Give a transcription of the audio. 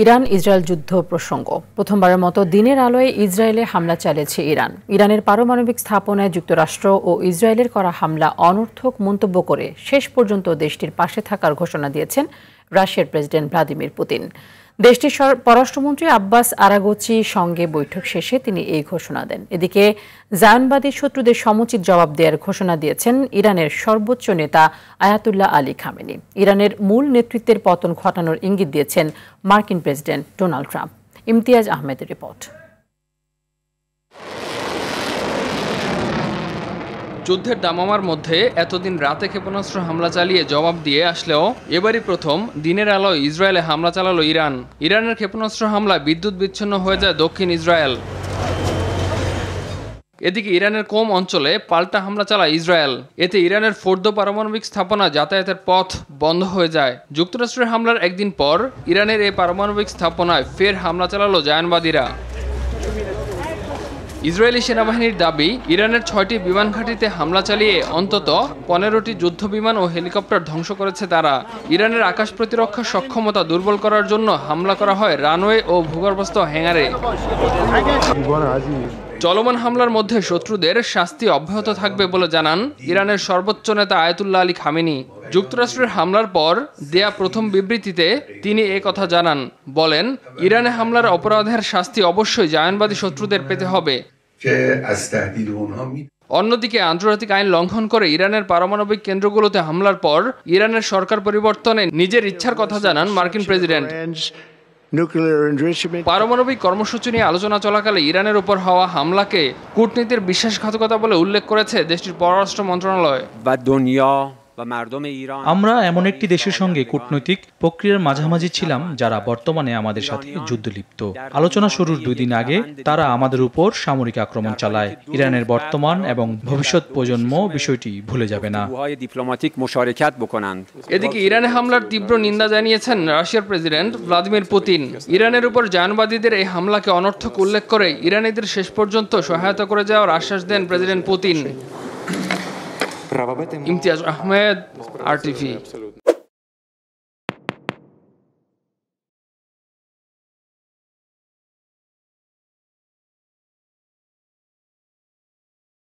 Iran Israel যুদ্ধ প্রসঙ্গ। প্রথমবারের মতো দিনের আলোয় ইসরায়েলে হামলা চালিয়েছে ইরান। ইরানের পারমাণবিক স্থাপনায় যুক্তরাষ্ট্র ও ইসরায়েলের করা হামলা অনর্থক মন্তব্য করে শেষ পর্যন্ত দেশটির পাশে থাকার ঘোষণা দিয়েছেন রাশিয়ার প্রেসিডেন্ট ভ্লাদিমির পুতিন। দেশটির পররাষ্ট্রমন্ত্রী আব্বাস আরাগচি সঙ্গে বৈঠক শেষে তিনি এই ঘোষণা দেন। এদিকে জায়নবাদী শত্রুদের সমুচিত জবাব দেওয়ার ঘোষণা দিয়েছেন ইরানের সর্বোচ্চ নেতা আয়াতুল্লাহ আলী খামেনি। ইরানের মূল নেতৃত্বের পতন ঘটানোর ইঙ্গিত দিয়েছেন মার্কিন প্রেসিডেন্ট ডোনাল্ড ট্রাম্প। ইমতিয়াজ আহমেদের রিপোর্ট। যুদ্ধের দামামার মধ্যে এতদিন রাতে ক্ষেপণাস্ত্র হামলা চালিয়ে জবাব দিয়ে আসলেও এবারই প্রথম দিনের আলোয় ইসরায়েলে হামলা চালালো ইরান। ইরানের ক্ষেপণাস্ত্র হামলায় বিদ্যুৎ বিচ্ছিন্ন হয়ে যায় দক্ষিণ ইসরায়েল। এদিকে ইরানের কোম অঞ্চলে পাল্টা হামলা চালায় ইসরায়েল। এতে ইরানের ফোর্দো পারমাণবিক স্থাপনা যাতায়াতের পথ বন্ধ হয়ে যায়। যুক্তরাষ্ট্রের হামলার একদিন পর ইরানের এই পারমাণবিক স্থাপনায় ফের হামলা চালালো জায়নবাদীরা। ইসরায়েলি সেনাবাহিনীর দাবি, ইরানের 6টি বিমান ঘাঁটিতে হামলা চালিয়ে অন্তত 15টি যুদ্ধবিমান ও হেলিকপ্টার ধ্বংস করেছে তারা। ইরানের আকাশ প্রতিরক্ষা সক্ষমতা দুর্বল করার জন্য হামলা করা হয় রানওয়ে ও ভূগর্ভস্থ হ্যাঙ্গারে। চলমান হামলার মধ্যে শত্রুদের শাস্তি অব্যাহত থাকবে বলে জানান ইরানের সর্বোচ্চ নেতা আয়াতুল্লাহ আলী খামেনি। যুক্তরাষ্ট্রের হামলার পর দেয়া প্রথম বিবৃতিতে তিনি কথা জানান। বলেন, ইরানে হামলার অপরাধের শাস্তি অবশ্যই জায়নবাদী শত্রুদের পেতে হবে। অন্যদিকে আন্তর্জাতিক আইন লঙ্ঘন করে ইরানের পারমাণবিক কেন্দ্রগুলোতে হামলার পর ইরানের সরকার পরিবর্তনে নিজের ইচ্ছার কথা জানান মার্কিন প্রেসিডেন্ট। পারমাণবিক কর্মসূচি নিয়ে আলোচনা চলাকালে ইরানের উপর হওয়া হামলাকে কূটনীতির বিশ্বাসঘাতকতা বলে উল্লেখ করেছে দেশটির পররাষ্ট্র মন্ত্রণালয়। আমরা এমন একটি দেশের সঙ্গে কূটনৈতিক প্রক্রিয়ার মাঝামাঝি ছিলাম যারা বর্তমানে আমাদের সাথে যুদ্ধে লিপ্ত। আলোচনা শুরুর 2 দিন আগে তারা আমাদের উপর সামরিক আক্রমণ চালায়। ইরানের বর্তমান এবং ভবিষ্যৎ প্রজন্ম বিষয়টি ভুলে যাবে না। এদিকে ইরানে হামলার তীব্র নিন্দা জানিয়েছেন রাশিয়ার প্রেসিডেন্ট ভ্লাদিমির পুতিন। ইরানের উপর জায়নবাদীদের এই হামলাকে অনর্থক উল্লেখ করে ইরানিদের শেষ পর্যন্ত সহায়তা করে যাওয়ার আশ্বাস দেন president Putin. Imtiaz Ahmed, RTV।